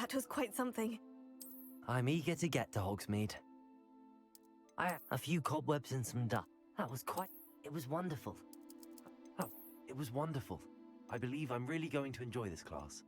That was quite something. I'm eager to get to Hogsmeade. A few cobwebs and some dust. It was wonderful. Oh, it was wonderful. I believe I'm really going to enjoy this class.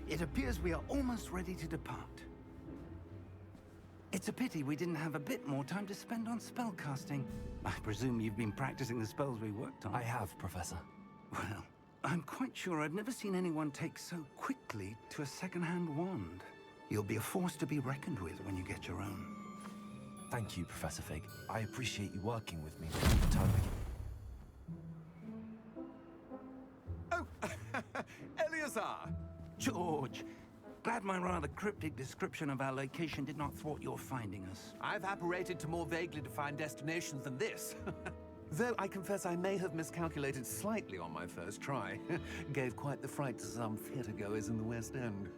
It appears we are almost ready to depart. It's a pity we didn't have a bit more time to spend on spellcasting. I presume you've been practicing the spells we worked on. I have, Professor. Well, I'm quite sure I've never seen anyone take so quickly to a second-hand wand. You'll be a force to be reckoned with when you get your own. Thank you, Professor Fig. I appreciate you working with me all the time. Oh, Eleazar! George, glad my rather cryptic description of our location did not thwart your finding us. I've apparated to more vaguely defined destinations than this. Though I confess I may have miscalculated slightly on my first try. Gave quite the fright to some theatergoers in the West End.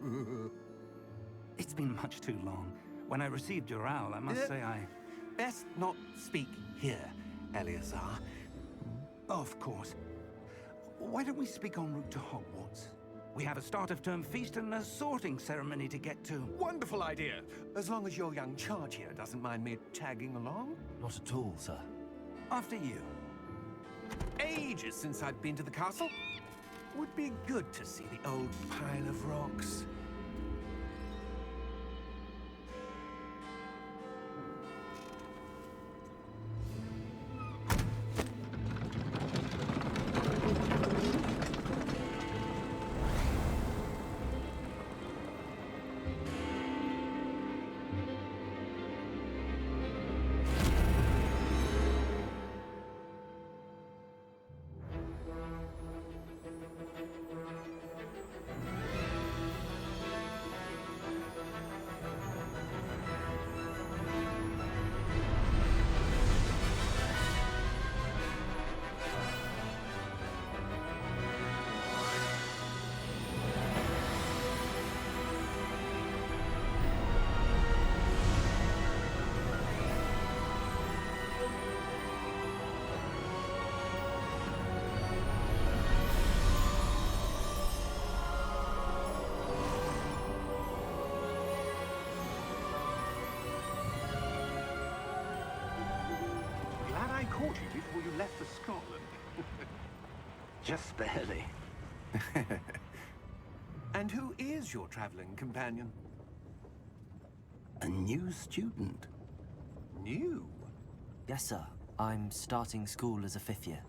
It's been much too long. When I received your owl, I must say I... Best not speak here, Eleazar. Of course. Why don't we speak en route to Hogwarts? We have a start-of-term feast and a sorting ceremony to get to. Wonderful idea! As long as your young charge here doesn't mind me tagging along. Not at all, sir. After you. Ages since I'd been to the castle. Would be good to see the old pile of rocks. caught you before you left for Scotland. Just barely. And who is your traveling companion? A new student. New? Yes, sir. I'm starting school as a 5th year.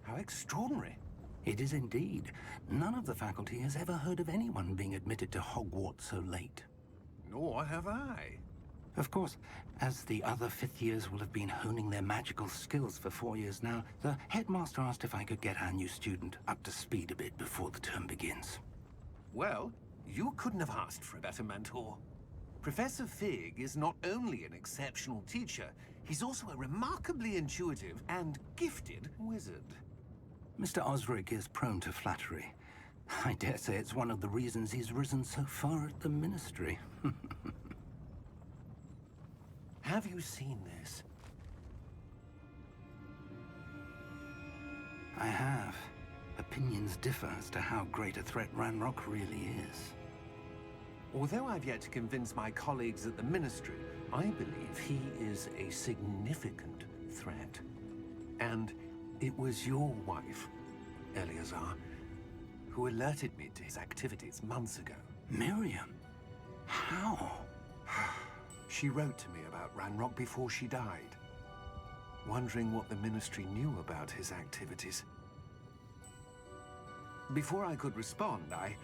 How extraordinary. It is indeed. None of the faculty has ever heard of anyone being admitted to Hogwarts so late. Nor have I. Of course, as the other 5th years will have been honing their magical skills for 4 years now, the headmaster asked if I could get our new student up to speed a bit before the term begins. Well, you couldn't have asked for a better mentor. Professor Fig is not only an exceptional teacher, he's also a remarkably intuitive and gifted wizard. Mr. Osric is prone to flattery. I dare say it's one of the reasons he's risen so far at the Ministry. Have you seen this? I have. Opinions differ as to how great a threat Ranrock really is. Although I've yet to convince my colleagues at the Ministry, I believe he is a significant threat. And it was your wife, Eleazar, who alerted me to his activities months ago. Miriam? How? She wrote to me about Ranrock before she died, wondering what the Ministry knew about his activities. Before I could respond, I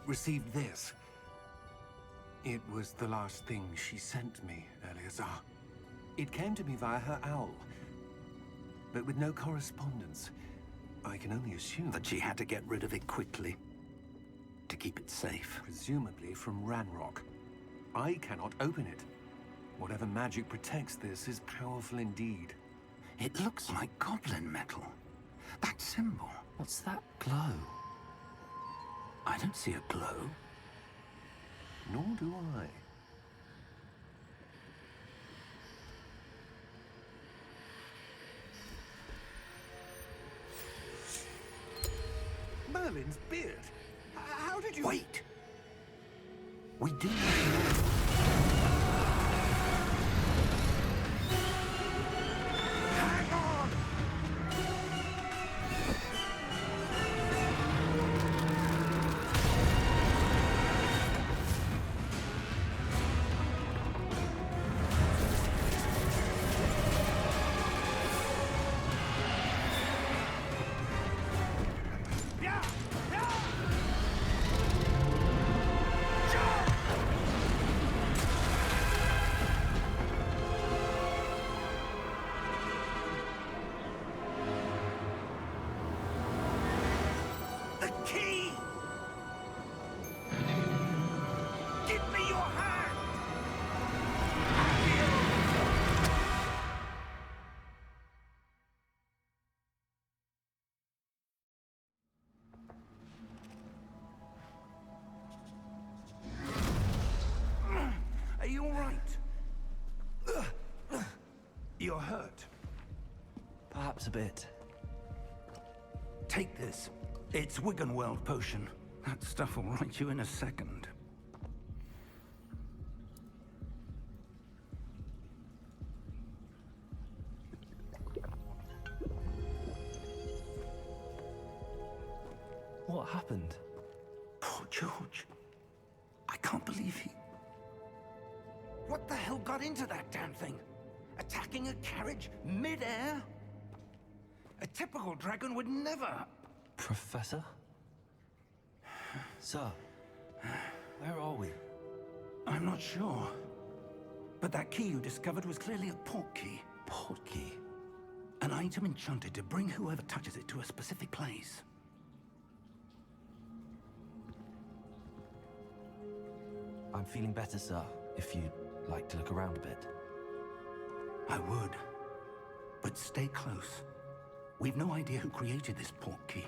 received this. It was the last thing she sent me, Eleazar. It came to me via her owl, but with no correspondence. I can only assume That she had to get rid of it quickly to keep it safe. presumably from Ranrock. I cannot open it. Whatever magic protects this is powerful indeed. It looks like goblin metal. That symbol. What's that glow? I don't see a glow. Nor do I. Merlin's beard. How did you... Wait! We do not know. Hang on! The key! Give me your hand! Are you all right? You're hurt. Perhaps a bit. Take this. It's Wiggenweld potion. That stuff will right you in a second. What happened? Poor George. I can't believe he... What the hell got into that damn thing? Attacking a carriage mid-air? A typical dragon would never... Professor? Sir, where are we? I'm not sure. But that key you discovered was clearly a port key. Port key? An item enchanted to bring whoever touches it to a specific place. I'm feeling better, sir, if you'd like to look around a bit. I would. But stay close. We've no idea who created this port key.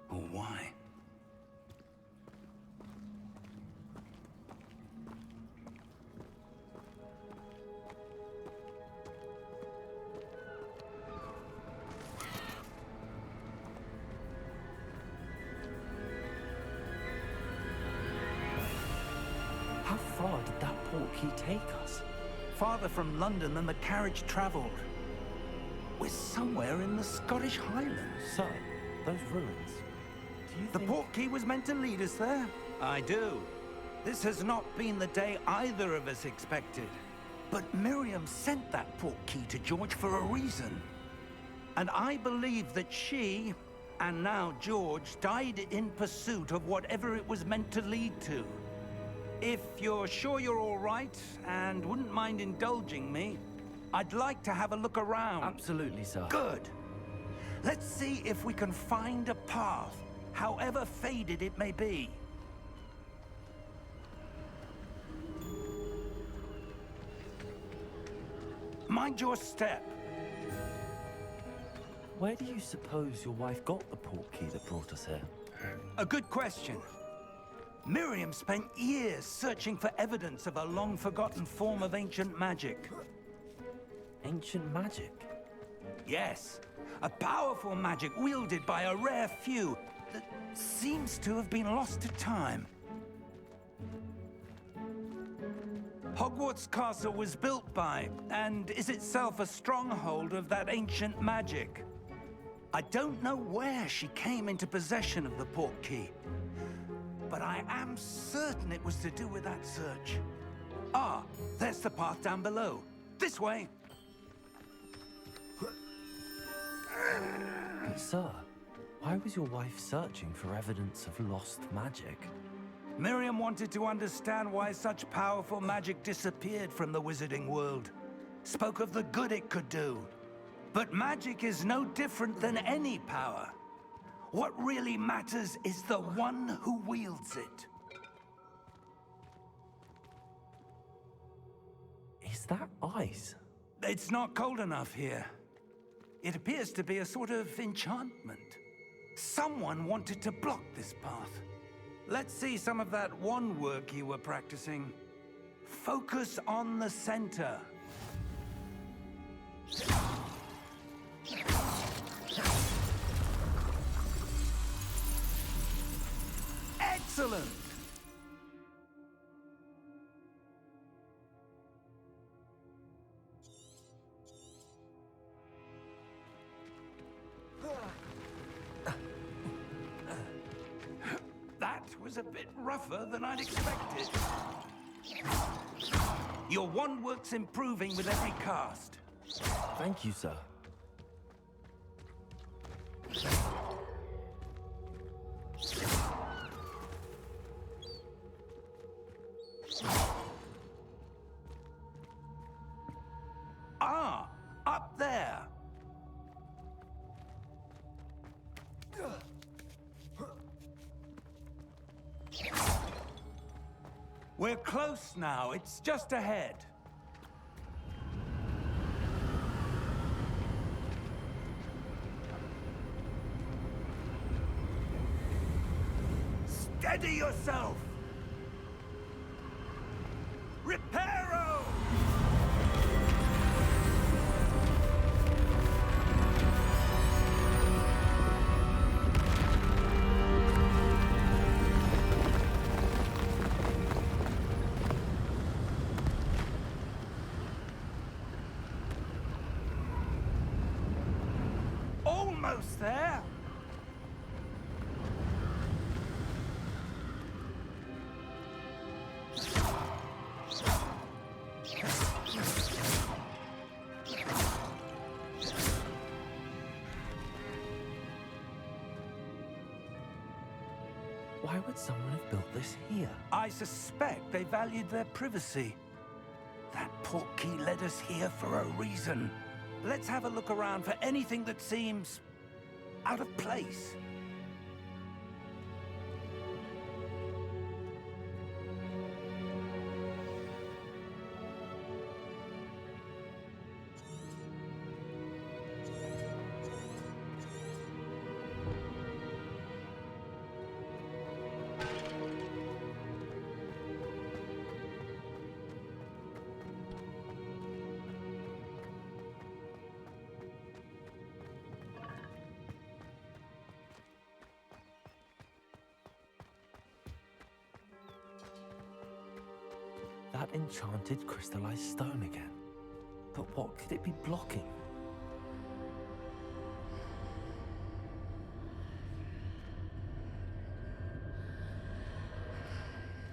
Or why. How far did that port key take us? Farther from London than the carriage traveled. We're somewhere in the Scottish Highlands. Sir, those ruins. Do you The think... port key was meant to lead us there? I do. This has not been the day either of us expected. But Miriam sent that port key to George for a reason. And I believe that she, and now George, died in pursuit of whatever it was meant to lead to. If you're sure you're all right, and wouldn't mind indulging me, I'd like to have a look around. Absolutely, sir. Good. Let's see if we can find a path, however faded it may be. Mind your step. Where do you suppose your wife got the port key that brought us here? A good question. Miriam spent years searching for evidence of a long-forgotten form of ancient magic. Ancient magic? Yes, a powerful magic wielded by a rare few that seems to have been lost to time. Hogwarts Castle was built by, and is itself a stronghold of that ancient magic. I don't know where she came into possession of the port key, but I am certain it was to do with that search. Ah, there's the path down below. This way. But sir, why was your wife searching for evidence of lost magic? Miriam wanted to understand why such powerful magic disappeared from the wizarding world. Spoke of the good it could do. But magic is no different than any power. What really matters is the one who wields it. Is that ice? It's not cold enough here. It appears to be a sort of enchantment. Someone wanted to block this path. Let's see some of that wand work you were practicing. Focus on the center. Excellent! That was a bit rougher than I'd expected. Your wand work's improving with every cast. Thank you, sir. Ah, up there. We're close now. It's just ahead. Steady yourself! Reparo! Almost there! Why would someone have built this here? I suspect they valued their privacy. That port key led us here for a reason. Let's have a look around for anything that seems out of place. That enchanted crystallized stone again. But what could it be blocking?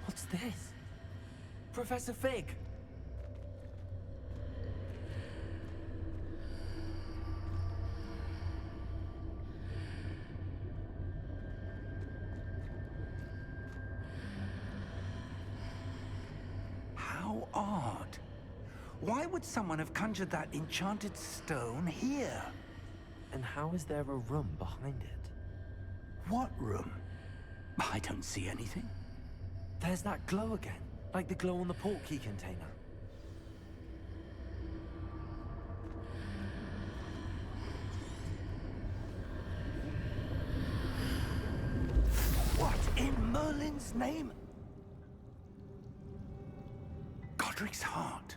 What's this? Professor Fig! How odd. Why would someone have conjured that enchanted stone here? And how is there a room behind it? What room? I don't see anything. There's that glow again, like the glow on the portkey container. Merlin's name? Godric's heart.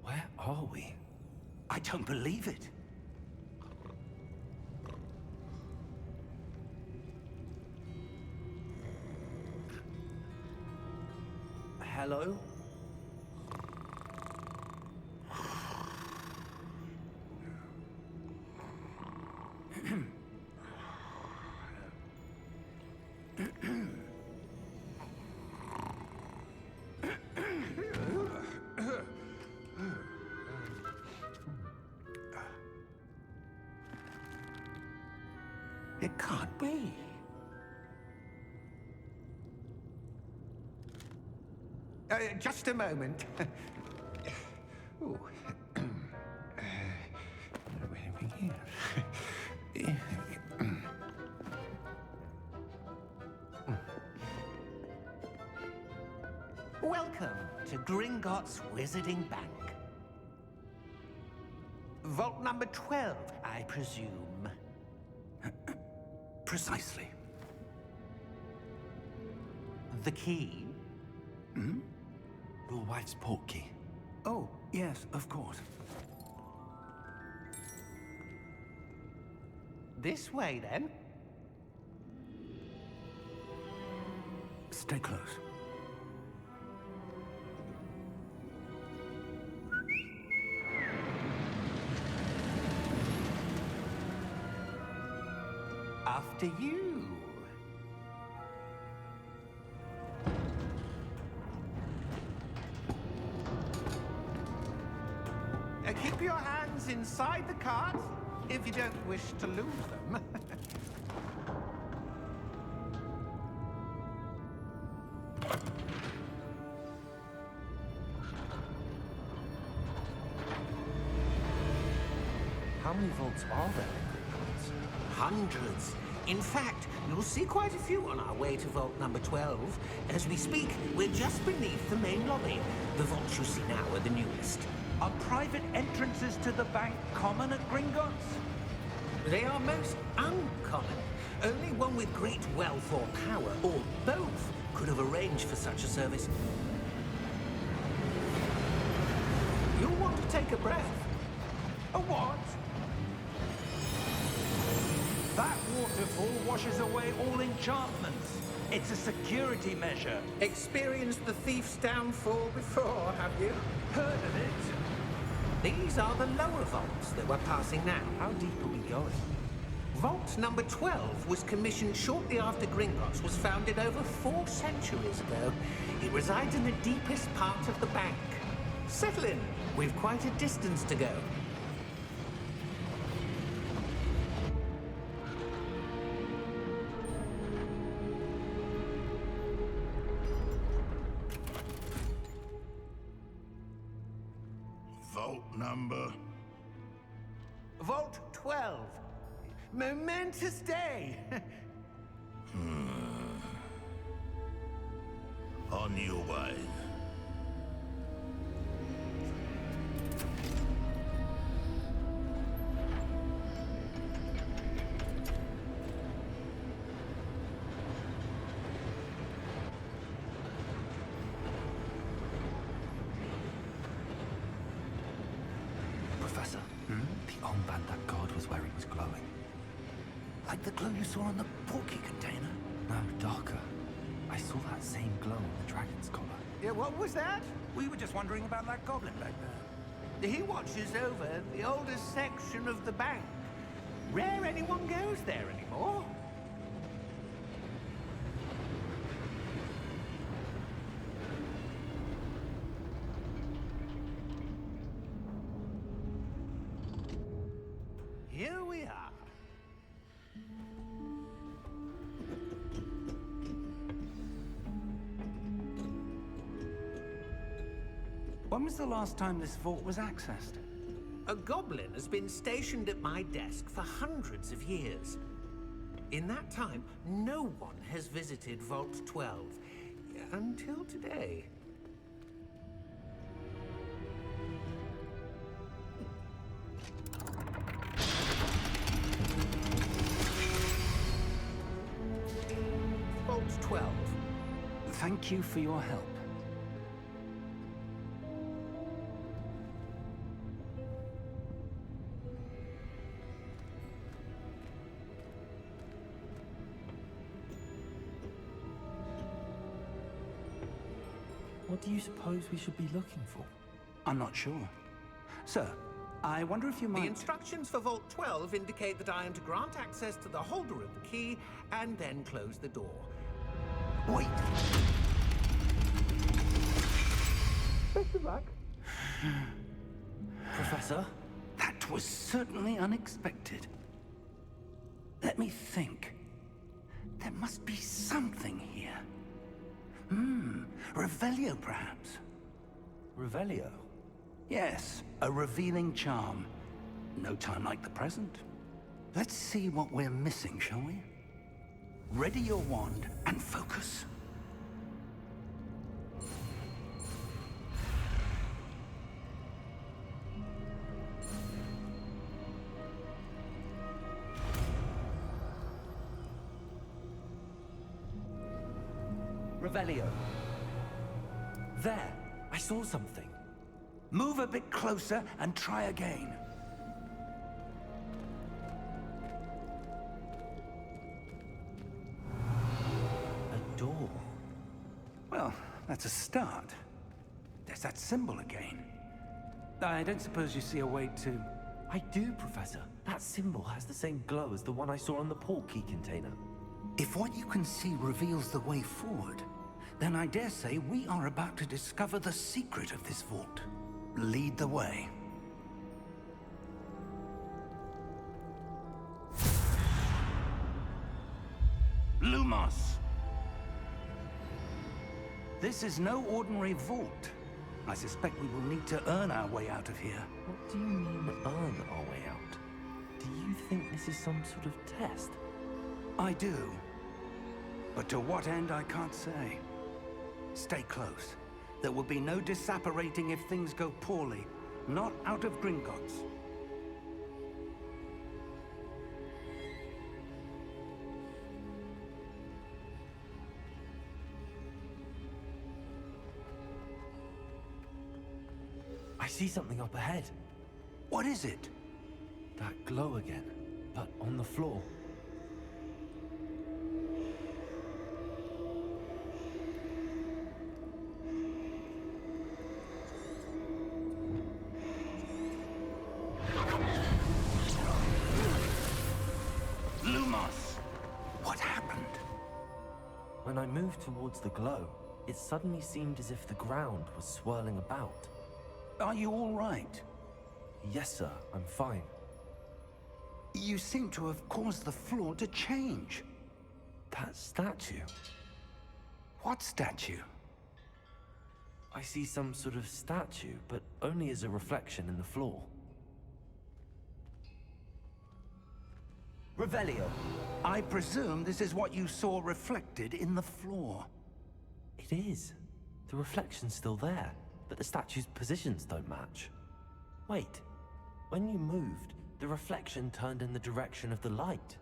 Where are we? I don't believe it. Hello? It can't be. Just a moment. Ooh. Welcome to Gringotts Wizarding Bank. Vault number 12, I presume. Precisely. The key? Your wife's portkey. Oh, yes, of course. This way, then. Stay close. After you. Keep your hands inside the cart if you don't wish to lose them. How many vaults are there in Gringotts? Hundreds. In fact, you'll see quite a few on our way to vault number 12. As we speak, we're just beneath the main lobby. The vaults you see now are the newest. Are private entrances to the bank common at Gringotts? They are most uncommon. Only one with great wealth or power, or both, could have arranged for such a service. You'll want to take a breath. A what? That waterfall washes away all enchantments. It's a security measure. Experienced the thief's downfall before, have you? Heard of it? These are the lower vaults that we're passing now. How deep are we going? Vault number 12 was commissioned shortly after Gringotts was founded over 4 centuries ago. It resides in the deepest part of the bank. Settle in. We've quite a distance to go. Vault number? Vault 12. Momentous day. On your way. Professor, the armband that guard was wearing was glowing. Like the glow you saw on the portkey container? No, darker. I saw that same glow on the dragon's collar. Yeah, what was that? We were just wondering about that goblin back there. He watches over the oldest section of the bank. Rare anyone goes there anymore. Here we are. When was the last time this vault was accessed? A goblin has been stationed at my desk for hundreds of years. In that time, no one has visited Vault 12. Until today. Vault Thank you for your help. What do you suppose we should be looking for? I'm not sure. Sir, I wonder if you might... The instructions for Vault 12 indicate that I am to grant access to the holder of the key and then close the door. Wait! Best of luck. Professor? That was certainly unexpected. Let me think. There must be something here. Revelio, perhaps? Revelio? Yes, a revealing charm. No time like the present. Let's see what we're missing, shall we? Ready your wand and focus. Revelio. There! I saw something. Move a bit closer and try again. A door. Well, that's a start. There's that symbol again. I don't suppose you see a way to... I do, Professor. That symbol has the same glow as the one I saw on the port key container. If what you can see reveals the way forward, then I dare say we are about to discover the secret of this vault. Lead the way. Lumos! This is no ordinary vault. I suspect we will need to earn our way out of here. What do you mean, earn our way out? Do you think this is some sort of test? I do. But to what end, I can't say. Stay close. There will be no disapparating if things go poorly. Not out of Gringotts. I see something up ahead. What is it? That glow again, but on the floor. Lumos! What happened? When I moved towards the glow, it suddenly seemed as if the ground was swirling about. Are you all right? Yes, sir, I'm fine. You seem to have caused the floor to change. That statue. What statue? I see some sort of statue, but only as a reflection in the floor. Revelio. I presume this is what you saw reflected in the floor. It is. The reflection's still there, but the statue's positions don't match. Wait. When you moved, the reflection turned in the direction of the light.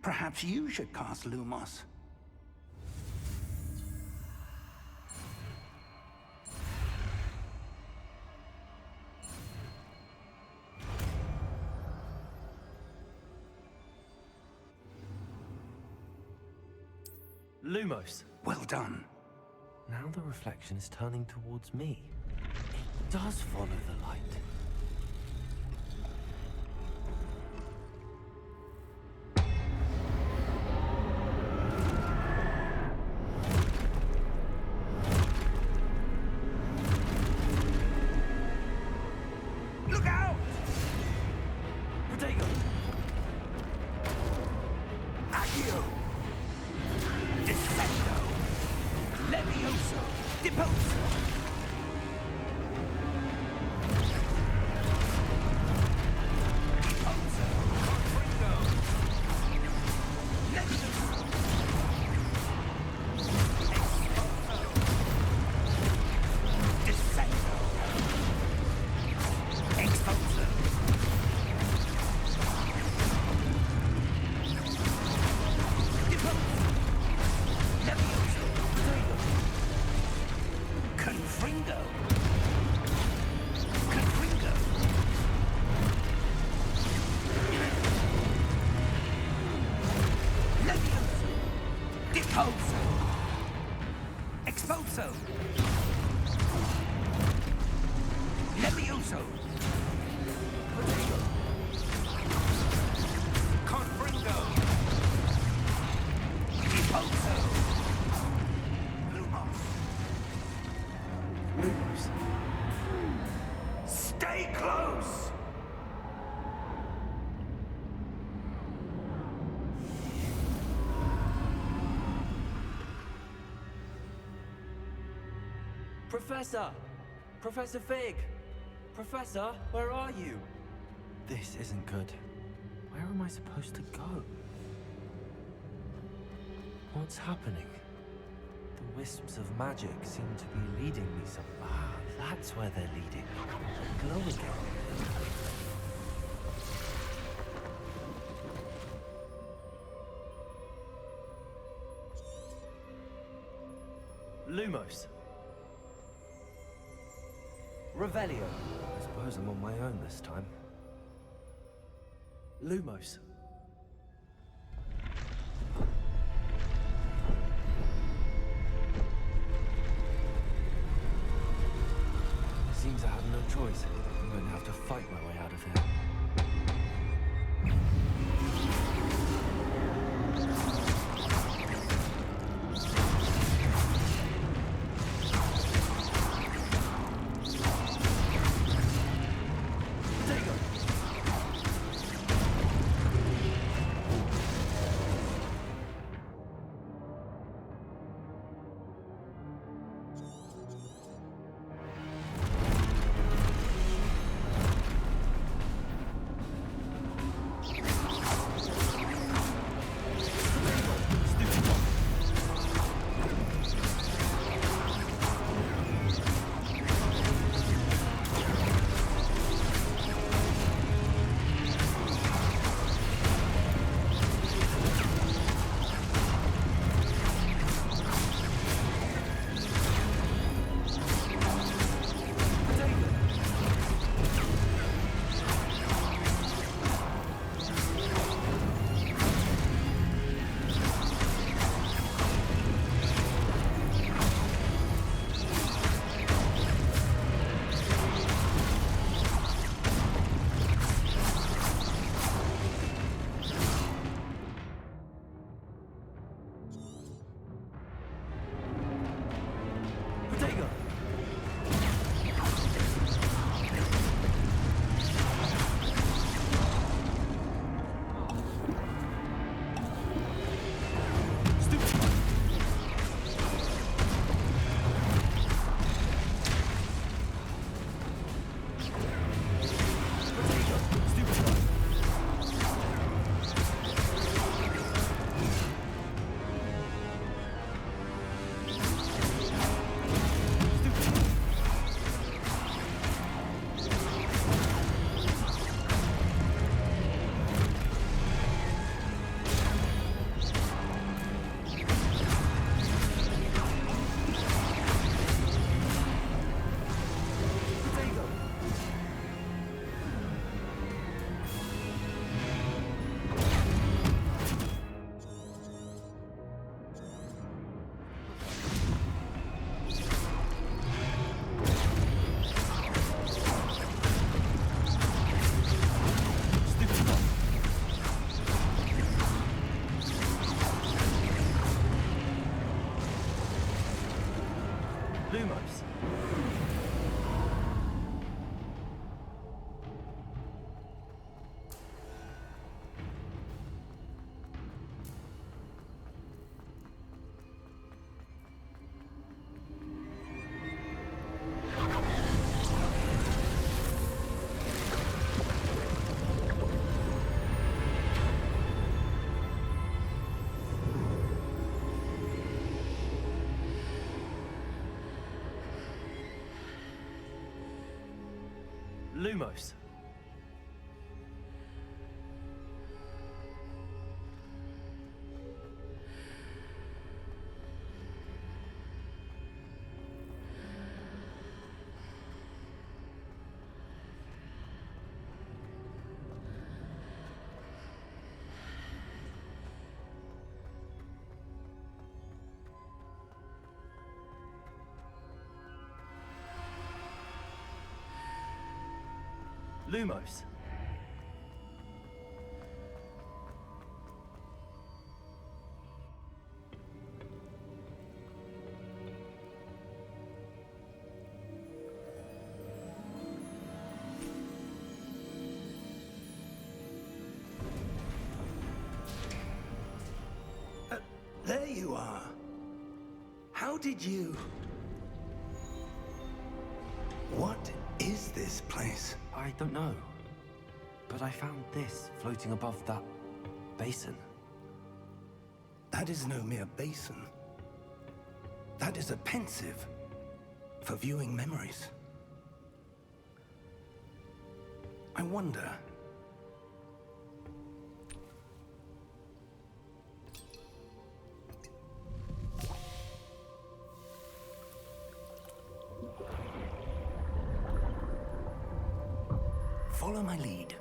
Perhaps you should cast Lumos. Lumos. Well done. Now the reflection is turning towards me. It does follow the light. Look out! Protego! Accio! Defendo! Levioso! Deposo! Levioso! Levioso! Confringo! Eposo! Lumos! Lumos. Stay close! Professor! Professor Fig! Professor, where are you? This isn't good. Where am I supposed to go? What's happening? The wisps of magic seem to be leading me somewhere. Ah, that's where they're leading. Glow again. Lumos. Revelio. I suppose I'm on my own this time. Lumos. Seems I have no choice. I'm going to have to fight my way out of here. Lumos. Lumos. Lumos. There you are. How did you... What is this place? I don't know. But I found this floating above that basin. That is no mere basin. That is a pensive for viewing memories. I wonder... Follow my lead.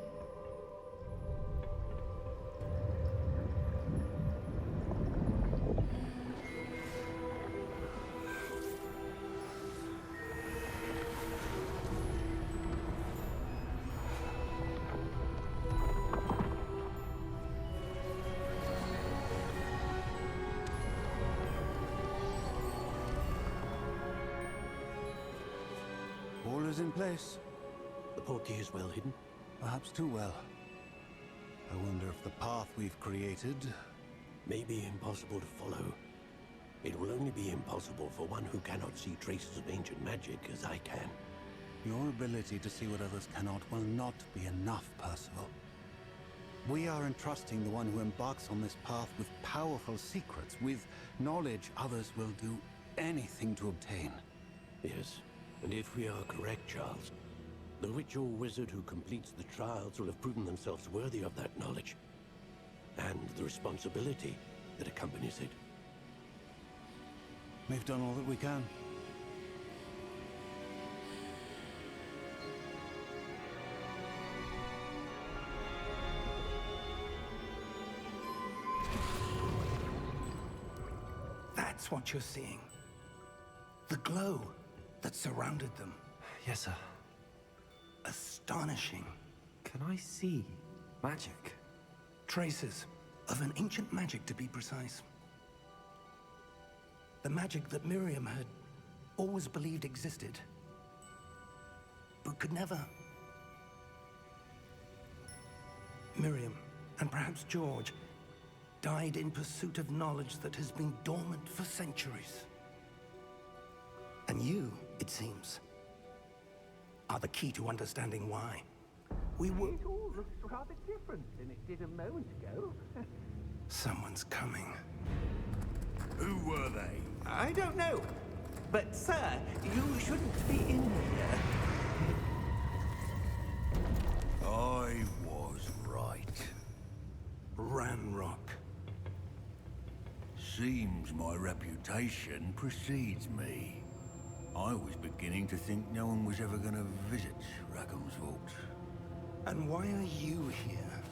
All is in place. The portkey is well hidden. Perhaps too well. I wonder if the path we've created... May be impossible to follow. It will only be impossible for one who cannot see traces of ancient magic as I can. Your ability to see what others cannot will not be enough, Percival. We are entrusting the one who embarks on this path with powerful secrets, with knowledge others will do anything to obtain. Yes, and if we are correct, Charles, the witch or wizard who completes the trials will have proven themselves worthy of that knowledge, and the responsibility that accompanies it. We've done all that we can. That's what you're seeing. The glow that surrounded them. Yes, sir. Astonishing. Can I see magic? Traces of an ancient magic, to be precise. The magic that Miriam had always believed existed, but could never. Miriam, and perhaps George, died in pursuit of knowledge that has been dormant for centuries. And you, it seems, are the key to understanding why. We were... It all looks rather different than it did a moment ago. Someone's coming. Who were they? I don't know. But, sir, you shouldn't be in here. I was right. Ranrock. Seems my reputation precedes me. I was beginning to think no one was ever going to visit Rackham's vault. And why are you here?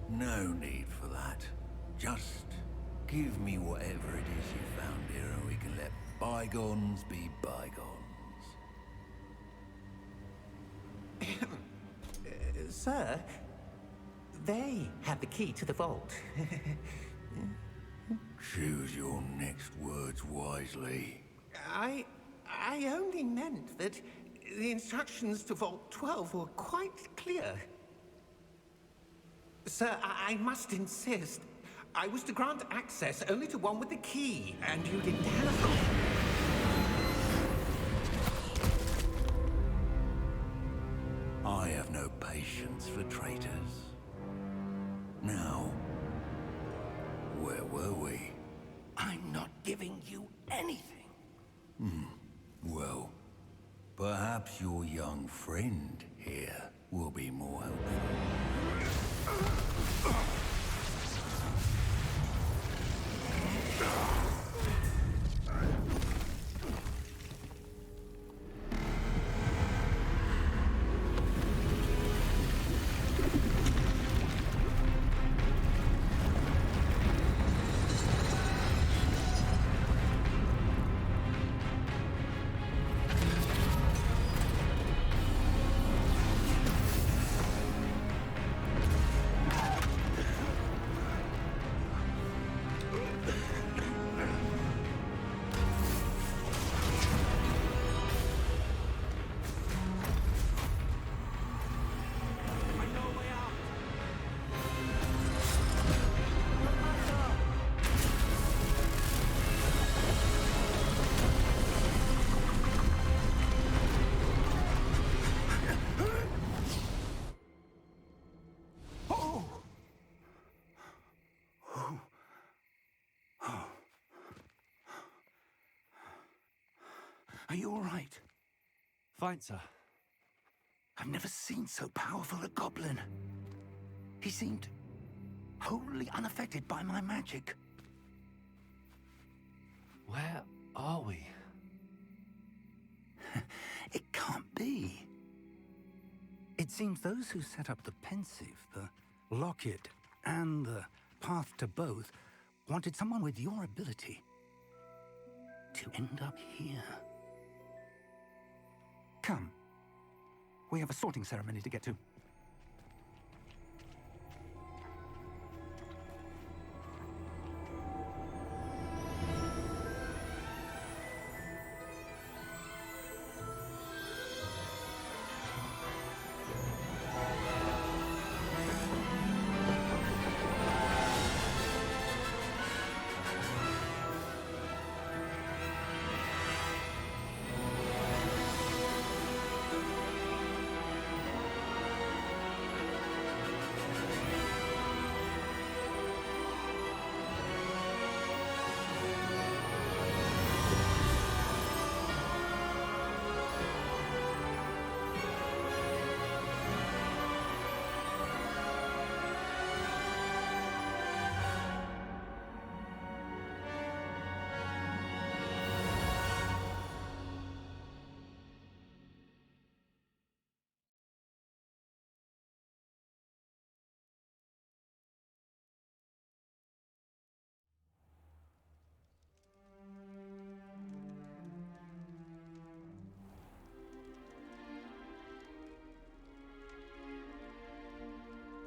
No need for that. Just give me whatever it is you found here and we can let bygones be bygones. Sir, they have the key to the vault. Choose your next words wisely. I only meant that the instructions to Vault 12 were quite clear. Sir, I must insist. I was to grant access only to one with the key, and you didn't have one. I have no patience for traitors. Now, where were we? I'm not giving you anything. Well, perhaps your young friend here will be more helpful. you all right? Fine, sir. I've never seen so powerful a goblin. He seemed wholly unaffected by my magic. Where are we? It can't be. It seems those who set up the pensive, the locket, and the path to both wanted someone with your ability to end up here. Come. We have a sorting ceremony to get to.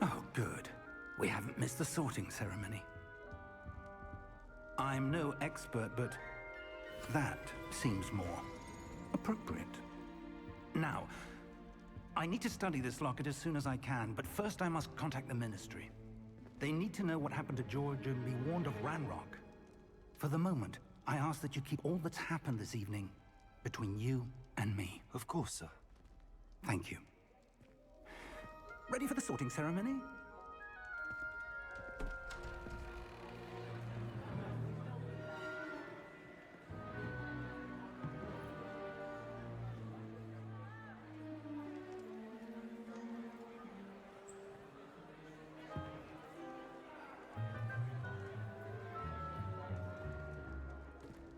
Oh, good. We haven't missed the sorting ceremony. I'm no expert, but that seems more appropriate. Now, I need to study this locket as soon as I can, but first I must contact the Ministry. They need to know what happened to George and be warned of Ranrock. For the moment, I ask that you keep all that's happened this evening between you and me. Of course, sir. Thank you. Ready for the sorting ceremony?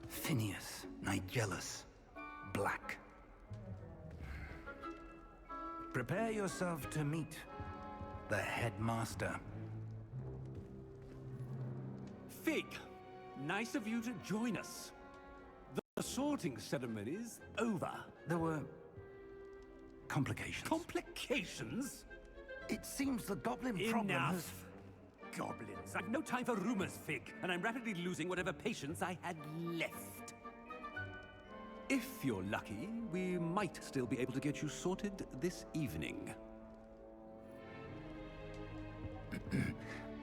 Phineas, Nigellus, Black. Prepare yourself to meet the headmaster. Fig, nice of you to join us. The sorting ceremony's over. There were complications. Complications? It seems the goblin problem has... Enough! Goblins. I've no time for rumors, Fig, and I'm rapidly losing whatever patience I had left. If you're lucky, we might still be able to get you sorted this evening.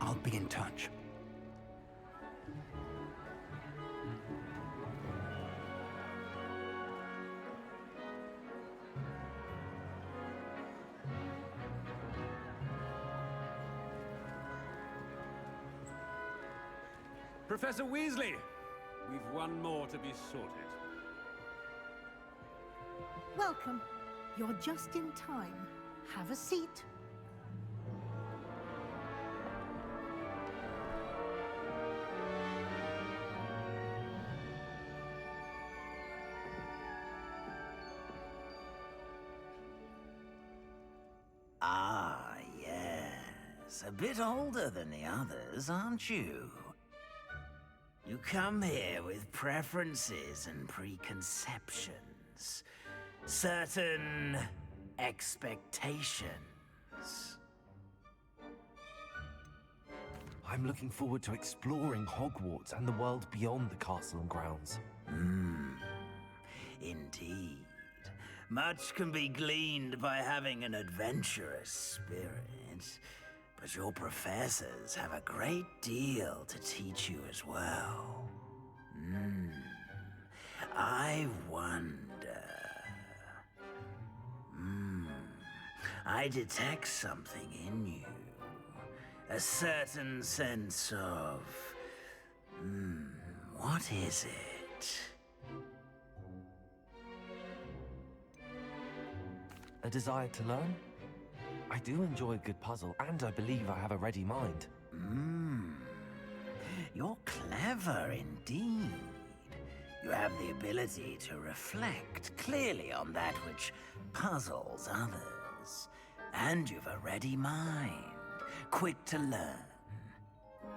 I'll be in touch. Professor Weasley, we've one more to be sorted. Welcome. You're just in time. Have a seat. Ah, yes. A bit older than the others, aren't you? You come here with preferences and preconceptions. Certain expectations. I'm looking forward to exploring Hogwarts and the world beyond the castle and grounds. Indeed. Much can be gleaned by having an adventurous spirit, but your professors have a great deal to teach you as well. I wonder... I detect something in you. A certain sense of... what is it? A desire to learn? I do enjoy a good puzzle, and I believe I have a ready mind. You're clever indeed. You have the ability to reflect clearly on that which puzzles others. And you've a ready mind, quick to learn.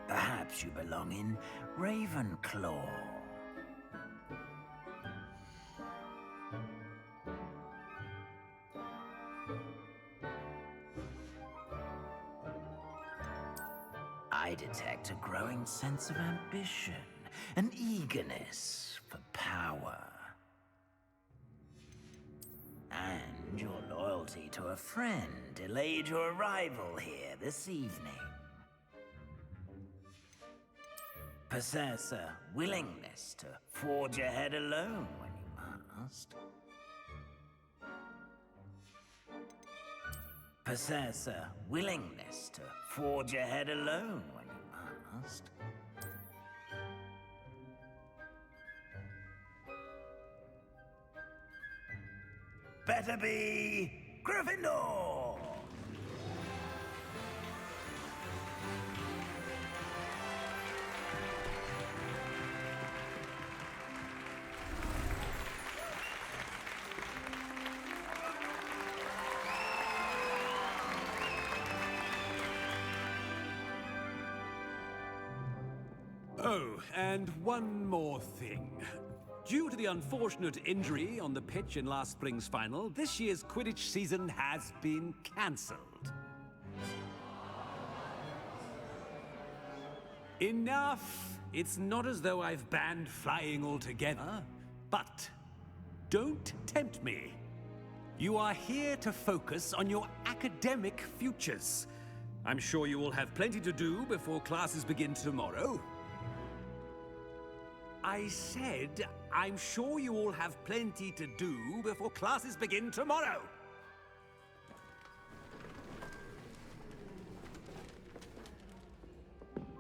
Perhaps you belong in Ravenclaw. I detect a growing sense of ambition, an eagerness for power. And your loyalty to a friend delayed your arrival here this evening. Possess a willingness to forge ahead alone when you must. Possess a willingness to forge ahead alone when you must. Better be Gryffindor! Oh, and one more thing. Due to the unfortunate injury on the pitch in last spring's final, this year's Quidditch season has been cancelled. Enough! It's not as though I've banned flying altogether, but don't tempt me. You are here to focus on your academic futures. I'm sure you will have plenty to do before classes begin tomorrow. I said, I'm sure you all have plenty to do before classes begin tomorrow.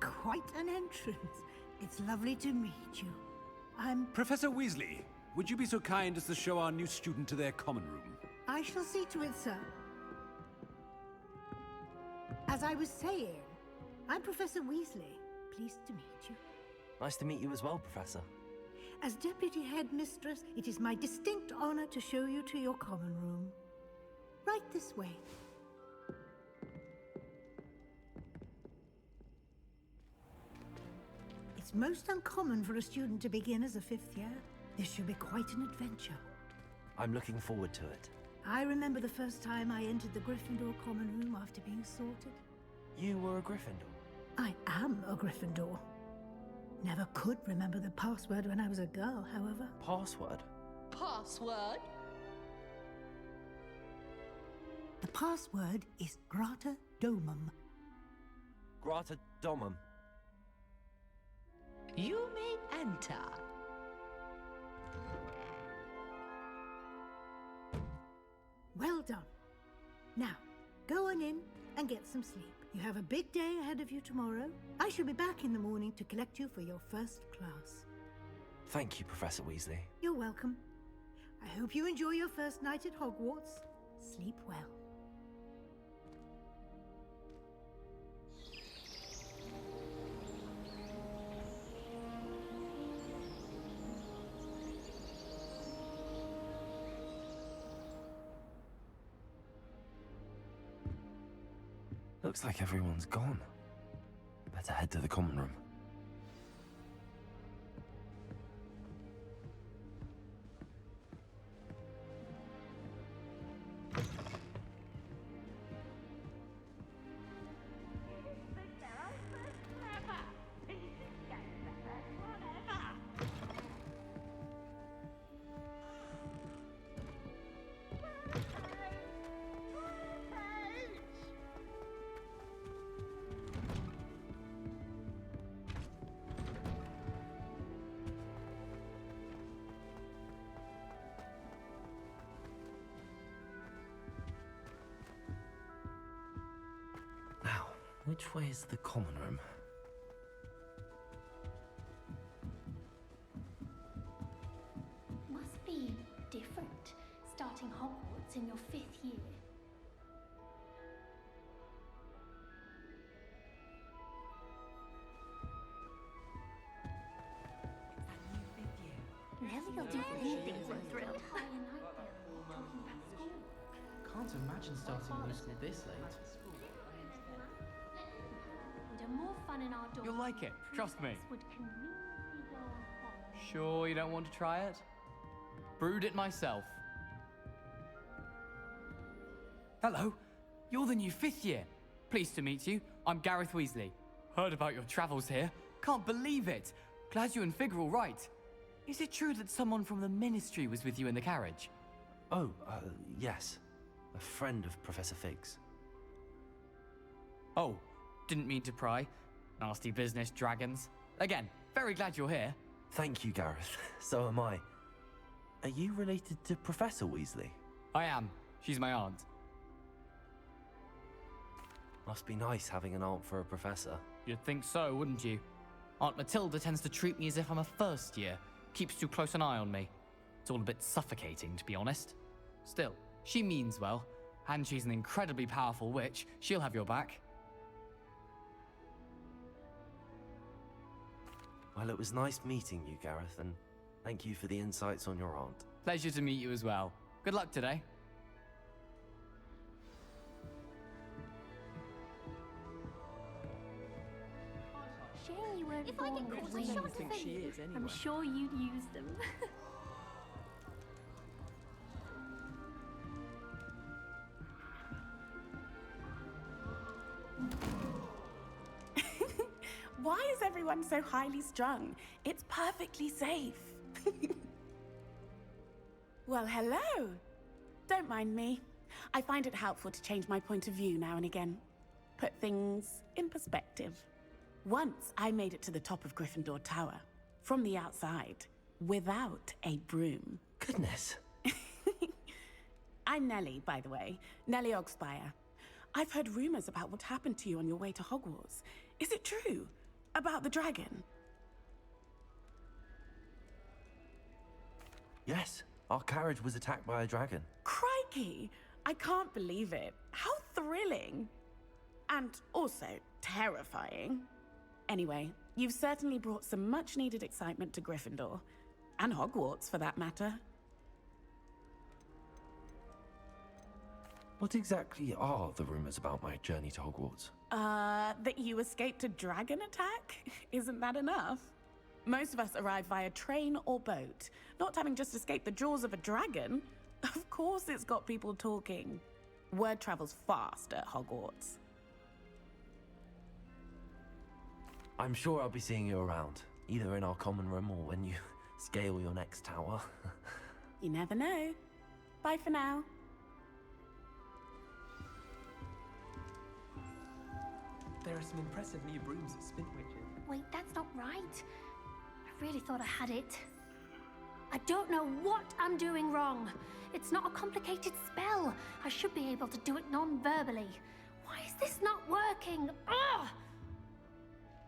Quite an entrance. It's lovely to meet you. I'm... Professor Weasley, would you be so kind as to show our new student to their common room? I shall see to it, sir. As I was saying, I'm Professor Weasley. Pleased to meet you. Nice to meet you as well, Professor. As Deputy Headmistress, it is my distinct honor to show you to your common room. Right this way. It's most uncommon for a student to begin as a fifth year. This should be quite an adventure. I'm looking forward to it. I remember the first time I entered the Gryffindor common room after being sorted. You were a Gryffindor? I am a Gryffindor. Never could remember the password when I was a girl, however. Password? Password? The password is Grata Domum. Grata Domum. You may enter. Well done. Now, go on in and get some sleep. You have a big day ahead of you tomorrow. I shall be back in the morning to collect you for your first class. Thank you, Professor Weasley. You're welcome. I hope you enjoy your first night at Hogwarts. Sleep well. Looks like everyone's gone. Better head to the common room. Now, which way is the common room? Must be different, starting Hogwarts in your your 5th year. Nelly will do anything for a thrill. Can't imagine starting new school this late. We'd have more fun in our dorm. You'll like it, trust me. Would conveniently go on holiday. Sure you don't want to try it? Brewed it myself. Hello, you're the new 5th year. Pleased to meet you. I'm Gareth Weasley. Heard about your travels here. Can't believe it. Glad you and Fig are all right. Is it true that someone from the Ministry was with you in the carriage? Oh, yes. A friend of Professor Fig's. Oh, didn't mean to pry. Nasty business, dragons. Again, very glad you're here. Thank you, Gareth. So am I. Are you related to Professor Weasley? I am. She's my aunt. Must be nice having an aunt for a professor. You'd think so, wouldn't you? Aunt Matilda tends to treat me as if I'm a first year. Keeps too close an eye on me. It's all a bit suffocating, to be honest. Still, she means well, and she's an incredibly powerful witch. She'll have your back. Well, it was nice meeting you, Gareth, and thank you for the insights on your aunt. Pleasure to meet you as well. Good luck today. Shame you weren't If I born get with caught, wings. I shan't think she is anyway. I'm sure you'd use them. Why is everyone so highly strung? It's perfectly safe. Well, hello. Don't mind me. I find it helpful to change my point of view now and again. Put things in perspective. Once I made it to the top of Gryffindor Tower, from the outside, without a broom. Goodness. I'm Nellie, by the way. Nellie Ogspire. I've heard rumors about what happened to you on your way to Hogwarts. Is it true? About the dragon? Yes, our carriage was attacked by a dragon. Crikey! I can't believe it. How thrilling! And also terrifying. Anyway, you've certainly brought some much-needed excitement to Gryffindor. And Hogwarts, for that matter. What exactly are the rumors about my journey to Hogwarts? That you escaped a dragon attack? Isn't that enough? Most of us arrive via train or boat. Not having just escaped the jaws of a dragon. Of course it's got people talking. Word travels fast at Hogwarts. I'm sure I'll be seeing you around, either in our common room or when you scale your next tower. You never know. Bye for now. There are some impressive new brooms at Spintwitches. Wait, that's not right. I really thought I had it. I don't know what I'm doing wrong. It's not a complicated spell. I should be able to do it non-verbally. Why is this not working? Ugh!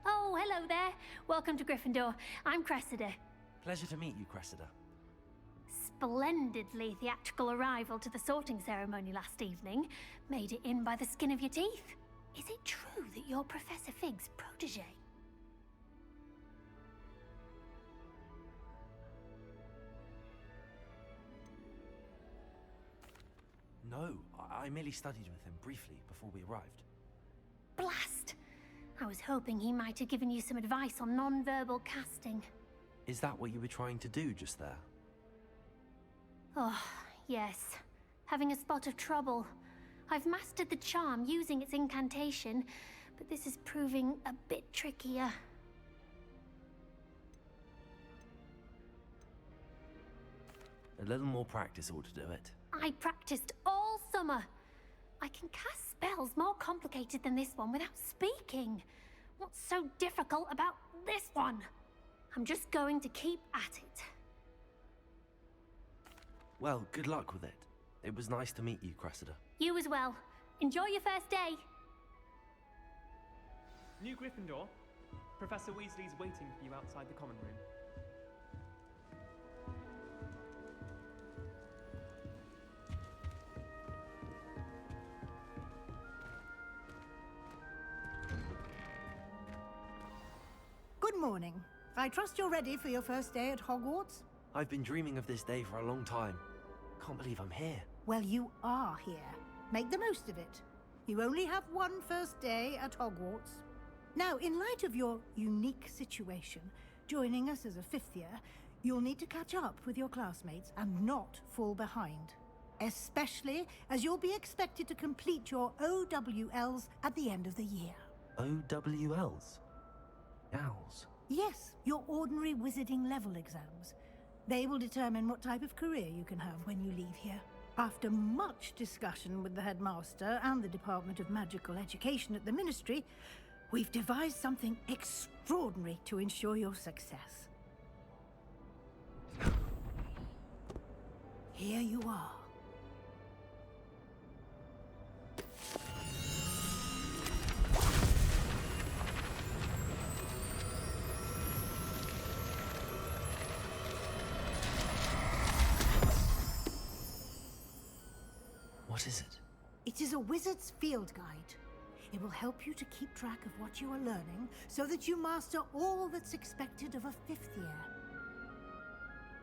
Oh, hello there. Welcome to Gryffindor. I'm Cressida. Pleasure to meet you, Cressida. Splendidly theatrical arrival to the sorting ceremony last evening. Made it in by the skin of your teeth. Is it true that you're Professor Fig's protege? No, I merely studied with him briefly before we arrived. Blast! I was hoping he might have given you some advice on non-verbal casting. Is that what you were trying to do just there? Oh, yes. Having a spot of trouble. I've mastered the charm using its incantation, but this is proving a bit trickier. A little more practice ought to do it. I practiced all summer. I can cast spells more complicated than this one without speaking. What's so difficult about this one? I'm just going to keep at it. Well, good luck with it. It was nice to meet you, Cressida. You as well. Enjoy your first day. New Gryffindor. Professor Weasley's waiting for you outside the common room. Good morning. I trust you're ready for your first day at Hogwarts? I've been dreaming of this day for a long time. Can't believe I'm here. Well, you are here. Make the most of it. You only have one first day at Hogwarts. Now, in light of your unique situation, joining us as a fifth year, you'll need to catch up with your classmates and not fall behind. Especially as you'll be expected to complete your OWLs at the end of the year. OWLs? Owls? Yes, your ordinary wizarding level exams. They will determine what type of career you can have when you leave here. After much discussion with the headmaster and the Department of Magical Education at the Ministry, we've devised something extraordinary to ensure your success. Here you are. What is it? It is a wizard's field guide. It will help you to keep track of what you are learning so that you master all that's expected of a fifth year.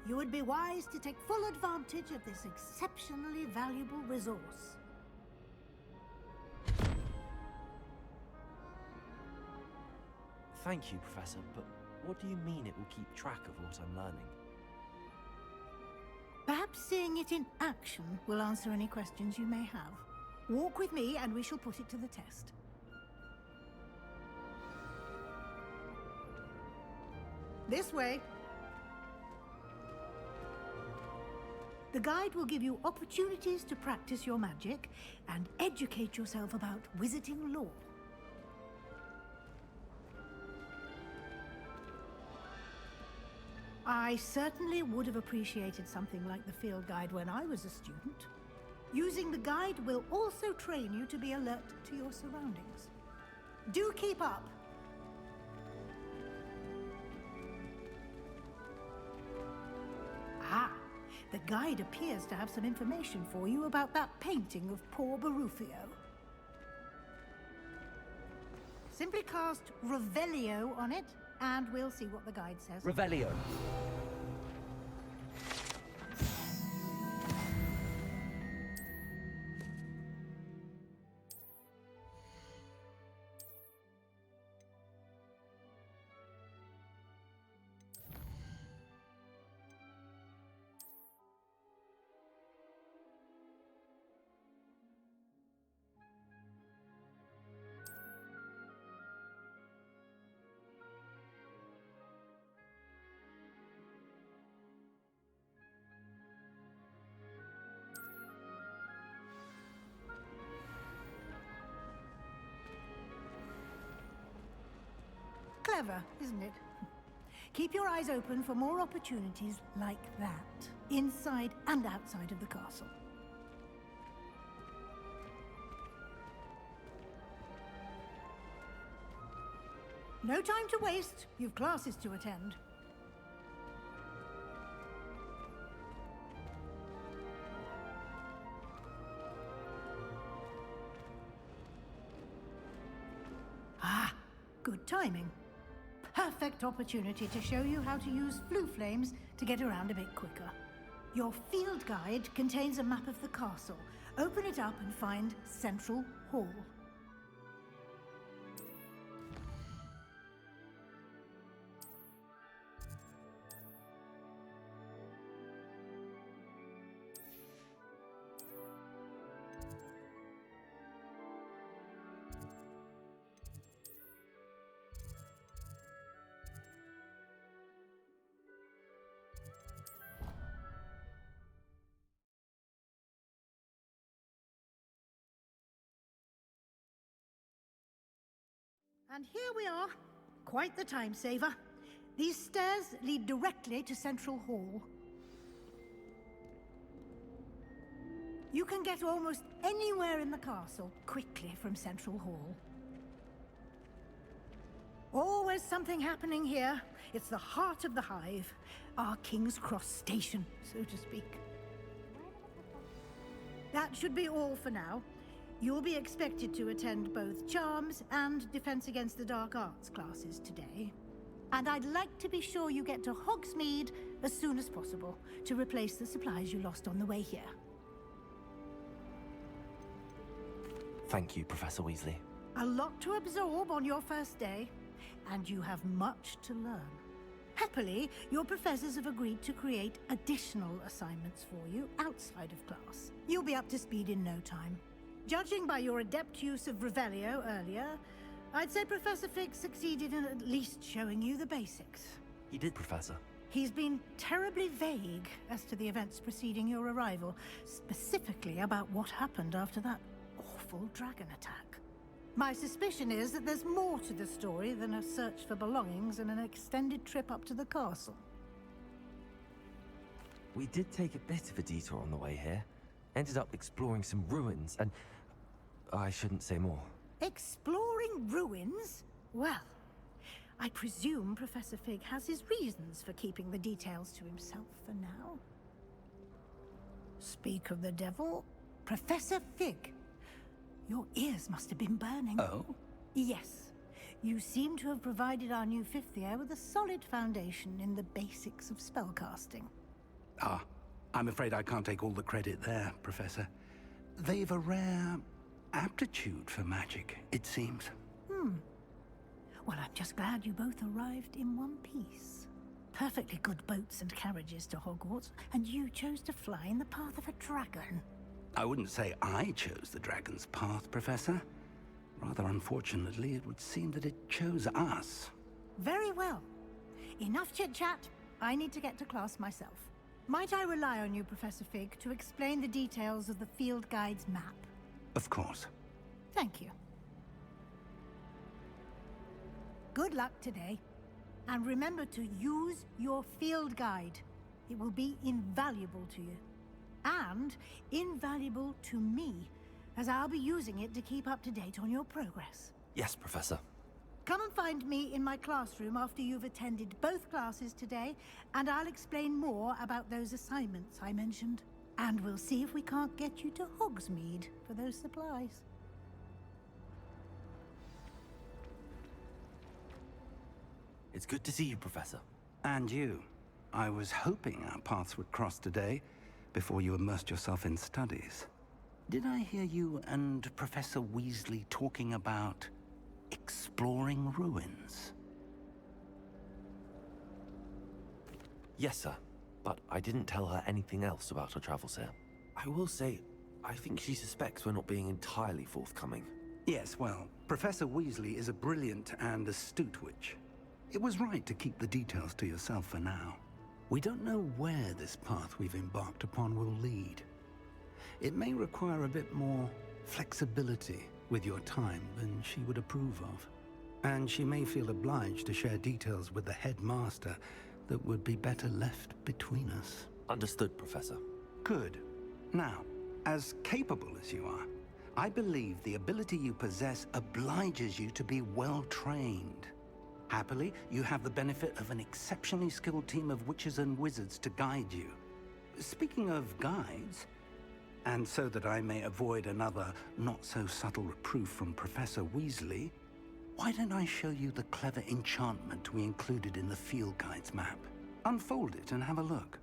You would be wise to take full advantage of this exceptionally valuable resource. Thank you, Professor, but what do you mean it will keep track of what I'm learning? Perhaps seeing it in action will answer any questions you may have. Walk with me and we shall put it to the test. This way. The guide will give you opportunities to practice your magic and educate yourself about wizarding lore. I certainly would have appreciated something like the field guide when I was a student. Using the guide will also train you to be alert to your surroundings. Do keep up! Ah, the guide appears to have some information for you about that painting of poor Barufio. Simply cast Revelio on it, and we'll see what the guide says. Revelio. Clever, isn't it? Keep your eyes open for more opportunities like that, inside and outside of the castle. No time to waste. You've classes to attend. Ah, good timing. Perfect opportunity to show you how to use flue flames to get around a bit quicker. Your field guide contains a map of the castle. Open it up and find Central Hall. And here we are. Quite the time saver. These stairs lead directly to Central Hall. You can get almost anywhere in the castle quickly from Central Hall. Always something happening here. It's the heart of the Hive, our King's Cross station, so to speak. That should be all for now. You'll be expected to attend both Charms and Defense Against the Dark Arts classes today. And I'd like to be sure you get to Hogsmeade as soon as possible to replace the supplies you lost on the way here. Thank you, Professor Weasley. A lot to absorb on your first day, and you have much to learn. Happily, your professors have agreed to create additional assignments for you outside of class. You'll be up to speed in no time. Judging by your adept use of Revelio earlier, I'd say Professor Fig succeeded in at least showing you the basics. He did, Professor. He's been terribly vague as to the events preceding your arrival, specifically about what happened after that awful dragon attack. My suspicion is that there's more to the story than a search for belongings and an extended trip up to the castle. We did take a bit of a detour on the way here. Ended up exploring some ruins, and I shouldn't say more. Exploring ruins? Well, I presume Professor Fig has his reasons for keeping the details to himself for now. Speak of the devil, Professor Fig. Your ears must have been burning. Oh? Yes. You seem to have provided our new fifth year with a solid foundation in the basics of spellcasting. Ah, I'm afraid I can't take all the credit there, Professor. They've a rare aptitude for magic, it seems. Well, I'm just glad you both arrived in one piece. Perfectly good boats and carriages to Hogwarts, and you chose to fly in the path of a dragon. I wouldn't say I chose the dragon's path, Professor. Rather unfortunately, it would seem that it chose us. Very well. Enough chit-chat. I need to get to class myself. Might I rely on you, Professor Fig, to explain the details of the field guide's map? Of course. Thank you. Good luck today. And remember to use your field guide. It will be invaluable to you. And invaluable to me, as I'll be using it to keep up to date on your progress. Yes, Professor. Come and find me in my classroom after you've attended both classes today, and I'll explain more about those assignments I mentioned. And we'll see if we can't get you to Hogsmeade for those supplies. It's good to see you, Professor. And you. I was hoping our paths would cross today, before you immersed yourself in studies. Did I hear you and Professor Weasley talking about exploring ruins? Yes, sir. But I didn't tell her anything else about our travels here. I will say, I think she suspects we're not being entirely forthcoming. Yes, well, Professor Weasley is a brilliant and astute witch. It was right to keep the details to yourself for now. We don't know where this path we've embarked upon will lead. It may require a bit more flexibility with your time than she would approve of. And she may feel obliged to share details with the headmaster that would be better left between us. Understood, Professor. Good. Now, as capable as you are, I believe the ability you possess obliges you to be well trained. Happily, you have the benefit of an exceptionally skilled team of witches and wizards to guide you. Speaking of guides, and so that I may avoid another not-so-subtle reproof from Professor Weasley, why don't I show you the clever enchantment we included in the field guide's map? Unfold it and have a look.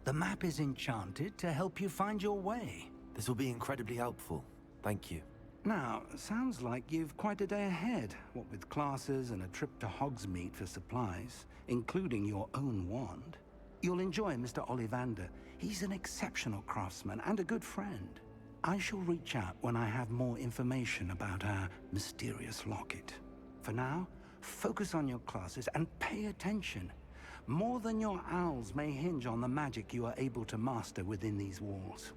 The map is enchanted to help you find your way. This will be incredibly helpful. Thank you. Now, sounds like you've quite a day ahead, what with classes and a trip to Hogsmeade for supplies, including your own wand. You'll enjoy Mr. Ollivander. He's an exceptional craftsman and a good friend. I shall reach out when I have more information about our mysterious locket. For now, focus on your classes and pay attention. More than your owls may hinge on the magic you are able to master within these walls.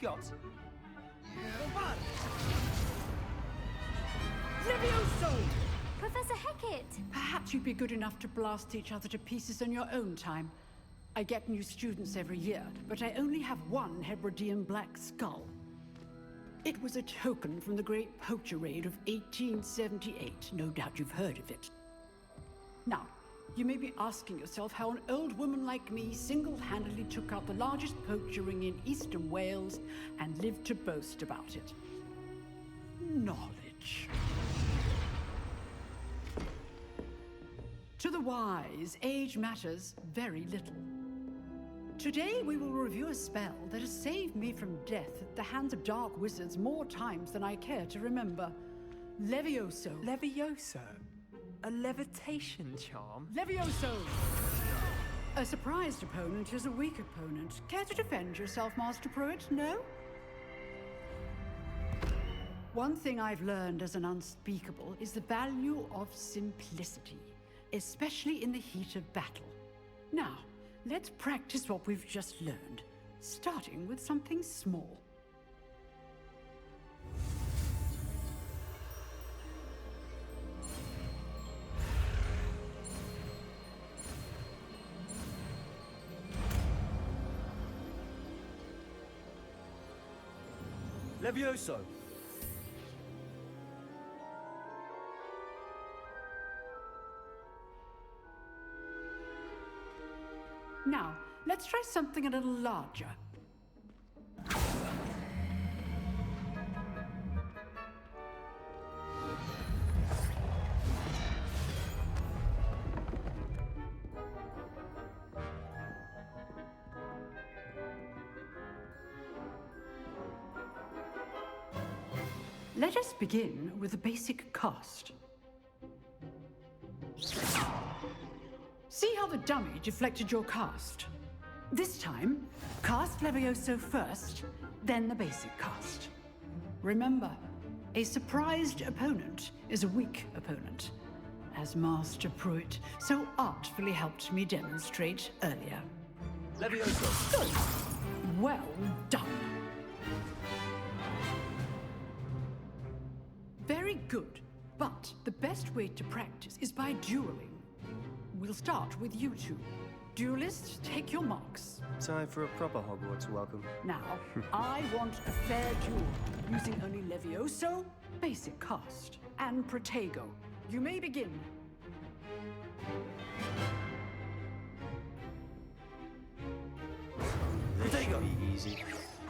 got? Levioso! Professor Hecat! Perhaps you'd be good enough to blast each other to pieces in your own time. I get new students every year, but I only have one Hebridean black skull. It was a token from the Great Poacher Raid of 1878. No doubt you've heard of it. Now, you may be asking yourself how an old woman like me single-handedly took out the largest poacher ring in eastern Wales and lived to boast about it. Knowledge. To the wise, age matters very little. Today we will review a spell that has saved me from death at the hands of dark wizards more times than I care to remember. Levioso. Levioso? A levitation charm? Levioso! A surprised opponent is a weak opponent. Care to defend yourself, Master Pruitt? No? One thing I've learned as an unspeakable is the value of simplicity, especially in the heat of battle. Now, let's practice what we've just learned, starting with something small. Levioso! Now, let's try something a little larger. Let us begin with a basic cast. See how the dummy deflected your cast? This time, cast Levioso first, then the basic cast. Remember, a surprised opponent is a weak opponent, as Master Pruitt so artfully helped me demonstrate earlier. Levioso! Good. Well done. Very good, but the best way to practice is by dueling. We'll start with you two. Duelists, take your marks. Time for a proper Hogwarts welcome. Now, I want a fair duel, using only Levioso, basic cast, and Protego. You may begin. This should be easy.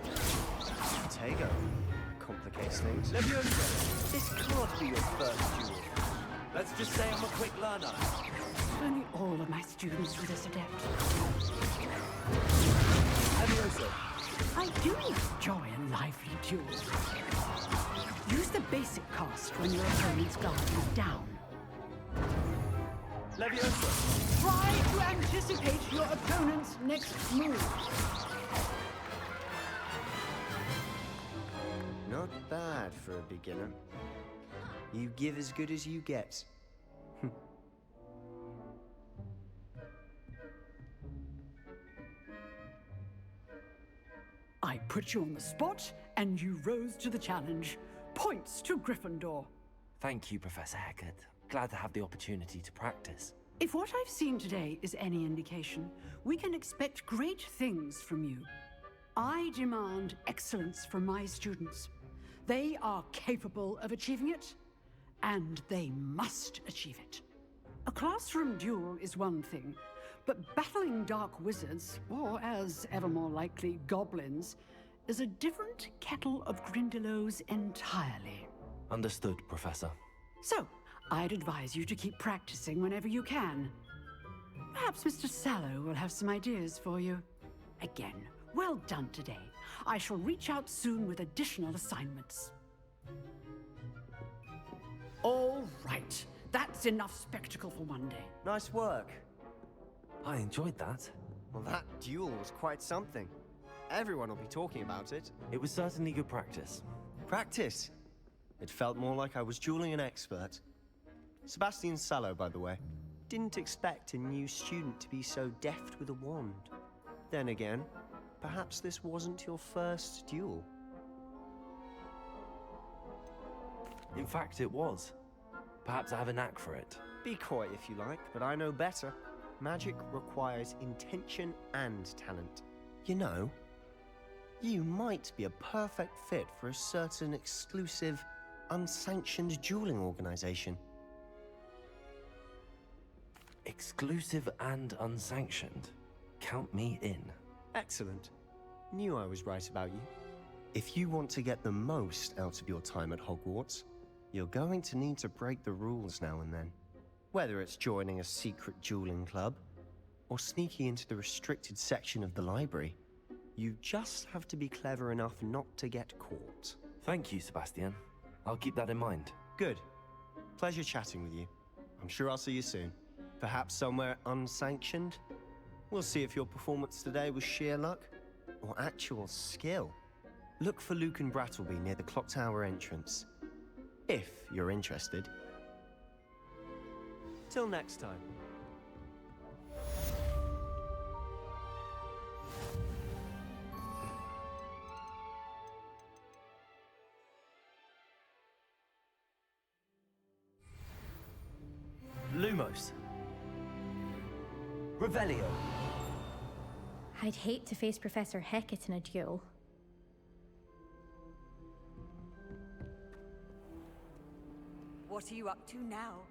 Protego complicates things. Levioso! This can't be your first duel. Let's just say I'm a quick learner. Only all of my students were this adept. Levioso! I do enjoy a lively duel. Use the basic cast when your opponent's guard is down. Levioso! Try to anticipate your opponent's next move. Not bad for a beginner. You give as good as you get. I put you on the spot, and you rose to the challenge. Points to Gryffindor. Thank you, Professor Hecat. Glad to have the opportunity to practice. If what I've seen today is any indication, we can expect great things from you. I demand excellence from my students. They are capable of achieving it, and they must achieve it. A classroom duel is one thing, but battling dark wizards, or as ever more likely, goblins, is a different kettle of Grindylows entirely. Understood, Professor. So, I'd advise you to keep practicing whenever you can. Perhaps Mr. Sallow will have some ideas for you. Again, well done today. I shall reach out soon with additional assignments. All right. That's enough spectacle for one day. Nice work. I enjoyed that. Well, that duel was quite something. Everyone will be talking about it. It was certainly good practice. Practice? It felt more like I was dueling an expert. Sebastian Sallow, by the way. Didn't expect a new student to be so deft with a wand. Then again, perhaps this wasn't your first duel. In fact, it was. Perhaps I have a knack for it. Be coy if you like, but I know better. Magic requires intention and talent. You know, you might be a perfect fit for a certain exclusive, unsanctioned dueling organization. Exclusive and unsanctioned. Count me in. Excellent. Knew I was right about you. If you want to get the most out of your time at Hogwarts, you're going to need to break the rules now and then. Whether it's joining a secret dueling club, or sneaking into the restricted section of the library, you just have to be clever enough not to get caught. Thank you, Sebastian. I'll keep that in mind. Good. Pleasure chatting with you. I'm sure I'll see you soon. Perhaps somewhere unsanctioned? We'll see if your performance today was sheer luck or actual skill. Look for Luke and Brattleby near the clock tower entrance, if you're interested. Till next time. Lumos. Revelio. I'd hate to face Professor Hecat in a duel. What are you up to now?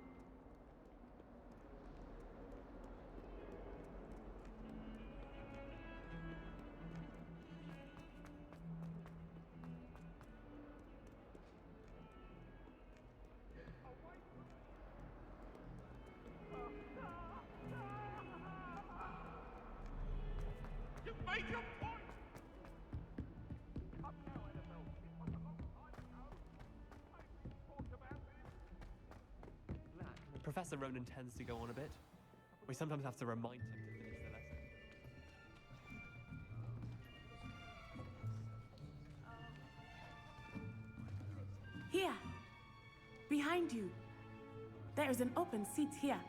Professor Ronan tends to go on a bit. We sometimes have to remind him to finish the lesson. Here. Behind you. There is an open seat here.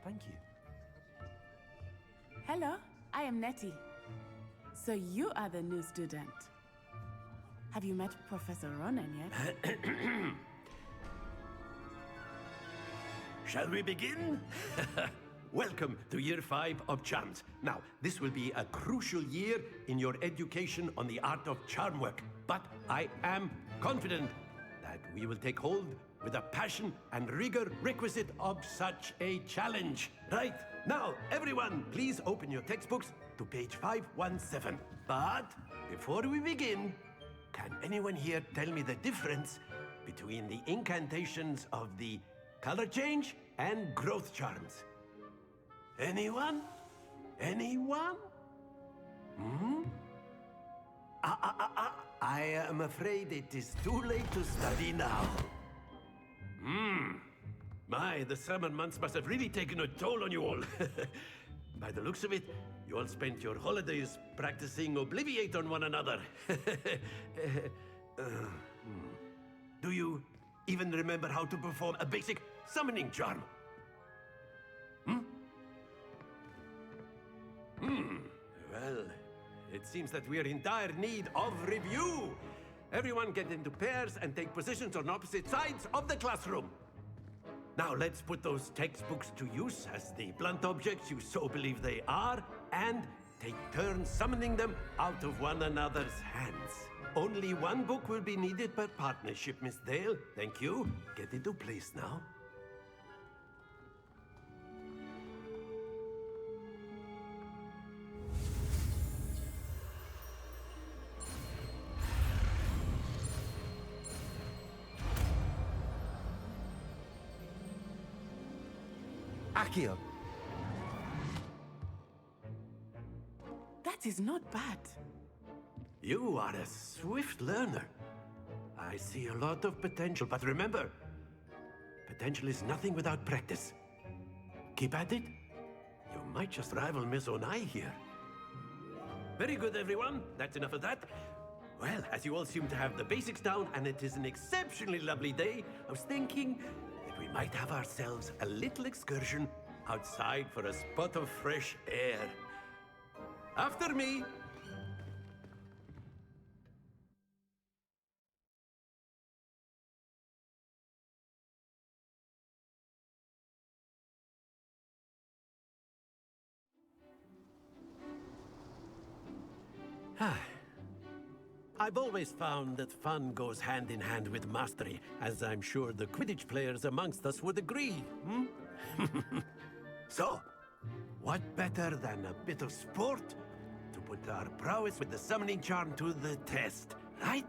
Thank you. Hello, I am Nettie. So you are the new student. Have you met Professor Ronan yet? Shall we begin? Welcome to Year 5 of Charms. Now, this will be a crucial year in your education on the art of charm work. But I am confident that we will take hold with the passion and rigor requisite of such a challenge. Right, now, everyone, please open your textbooks to page 517. But before we begin, can anyone here tell me the difference between the incantations of the color change and growth charms? Anyone? Anyone? Hmm? I am afraid it is too late to study now. The summer months must have really taken a toll on you all. By the looks of it, you all spent your holidays practicing Obliviate on one another. Do you even remember how to perform a basic summoning charm? Well, it seems that we are in dire need of review. Everyone get into pairs and take positions on opposite sides of the classroom. Now let's put those textbooks to use as the blunt objects you so believe they are, and take turns summoning them out of one another's hands. Only one book will be needed per partnership, Miss Dale. Thank you. Get into place now. Accio. That is not bad. You are a swift learner. I see a lot of potential, but remember, potential is nothing without practice. Keep at it. You might just rival Miss Onai here. Very good, everyone. That's enough of that. Well, as you all seem to have the basics down, and it is an exceptionally lovely day, I was thinking that we might have ourselves a little excursion outside for a spot of fresh air. After me! I've always found that fun goes hand in hand with mastery, as I'm sure the Quidditch players amongst us would agree, So, what better than a bit of sport to put our prowess with the summoning charm to the test, right?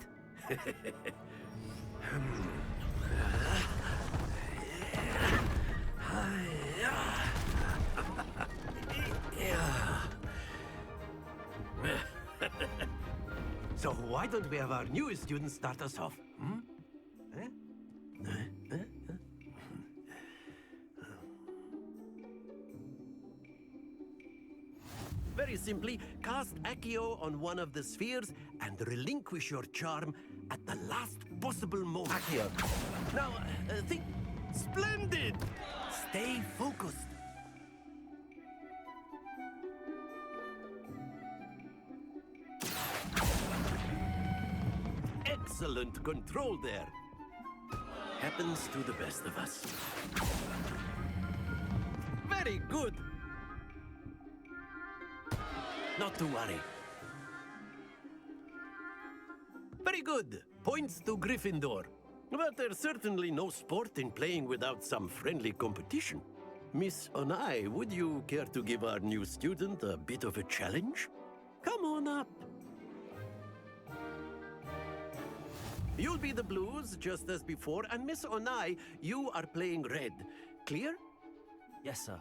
So why don't we have our newest student start us off? Very simply, cast Accio on one of the spheres and relinquish your charm at the last possible moment. Accio. Now, think... Splendid! Stay focused. Excellent control there. Happens to the best of us. Very good. Not to worry. Very good. Points to Gryffindor. But there's certainly no sport in playing without some friendly competition. Miss Onai, would you care to give our new student a bit of a challenge? Come on up. You'll be the blues, just as before, and Miss Onai, you are playing red. Clear? Yes, sir.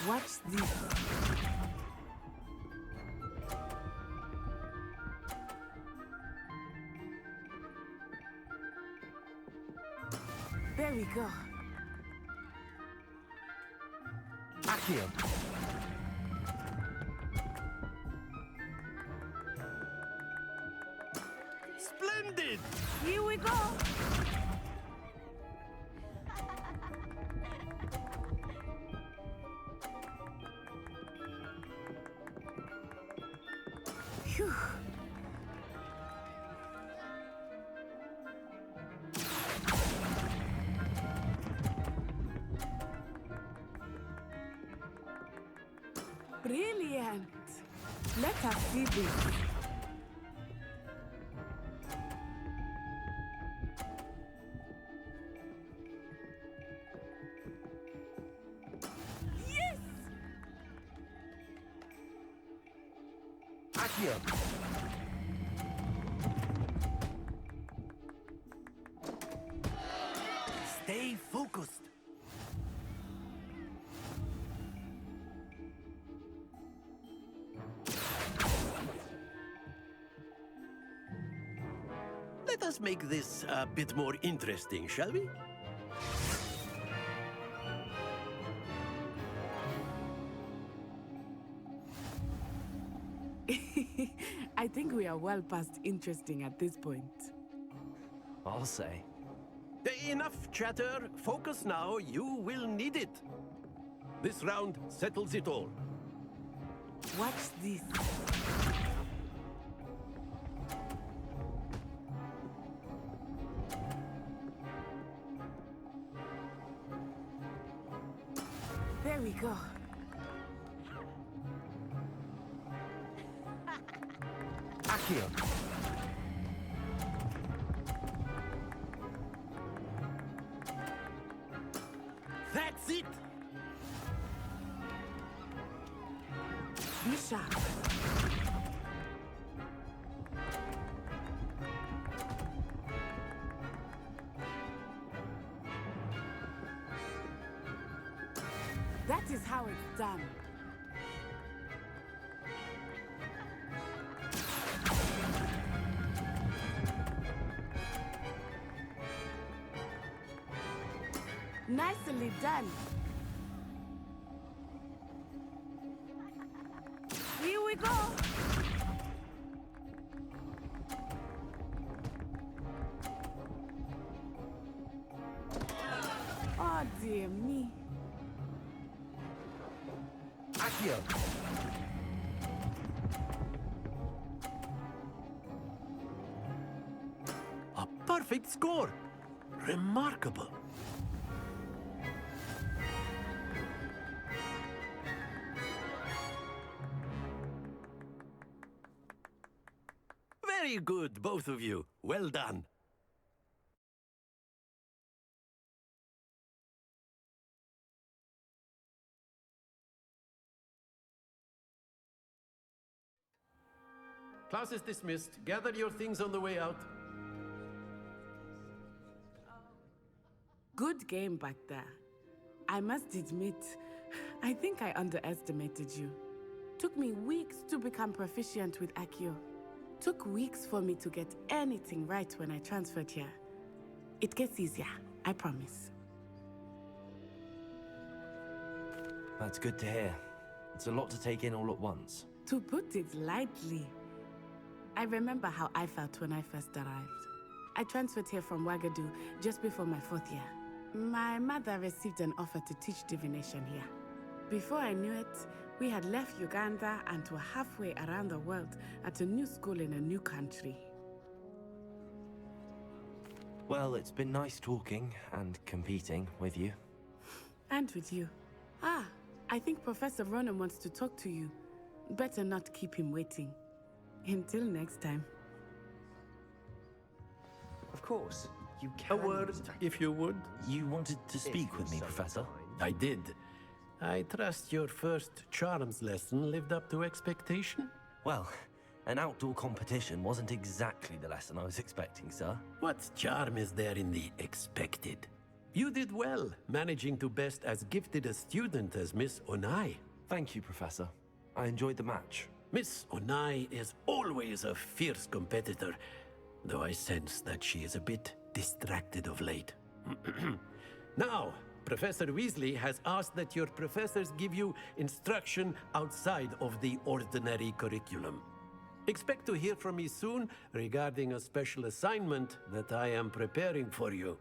What's this? There we go. Accio. Splendid! Here we go. Phew. Brilliant. Let us see this. Yes! Accio. Stay focused. Let us make this a bit more interesting, shall we? I think we are well past interesting at this point. I'll say. Enough chatter. Focus now. You will need it. This round settles it all. What's this? There we go. Accio. That's it! Be sharp. That is how it's done. Nicely done. Here we go. Oh dear me. Accio. A perfect score. Remarkable. Very good, both of you. Well done. Class is dismissed. Gather your things on the way out. Good game back there. I must admit, I think I underestimated you. Took me weeks to become proficient with Accio. Took weeks for me to get anything right when I transferred here. It gets easier, I promise. That's good to hear. It's a lot to take in all at once. To put it lightly, I remember how I felt when I first arrived. I transferred here from Wagadu just before my 4th year. My mother received an offer to teach divination here. Before I knew it, we had left Uganda and were halfway around the world at a new school in a new country. Well, it's been nice talking and competing with you. And with you. Ah, I think Professor Ronan wants to talk to you. Better not keep him waiting. Until next time. Of course, you can. A word, if you would. You wanted to speak with me, Professor? I did. I trust your first charms lesson lived up to expectation? Well, an outdoor competition wasn't exactly the lesson I was expecting, sir. What charm is there in the expected? You did well, managing to best as gifted a student as Miss Onai. Thank you, Professor. I enjoyed the match. Miss Onai is always a fierce competitor, though I sense that she is a bit distracted of late. Now, Professor Weasley has asked that your professors give you instruction outside of the ordinary curriculum. Expect to hear from me soon regarding a special assignment that I am preparing for you.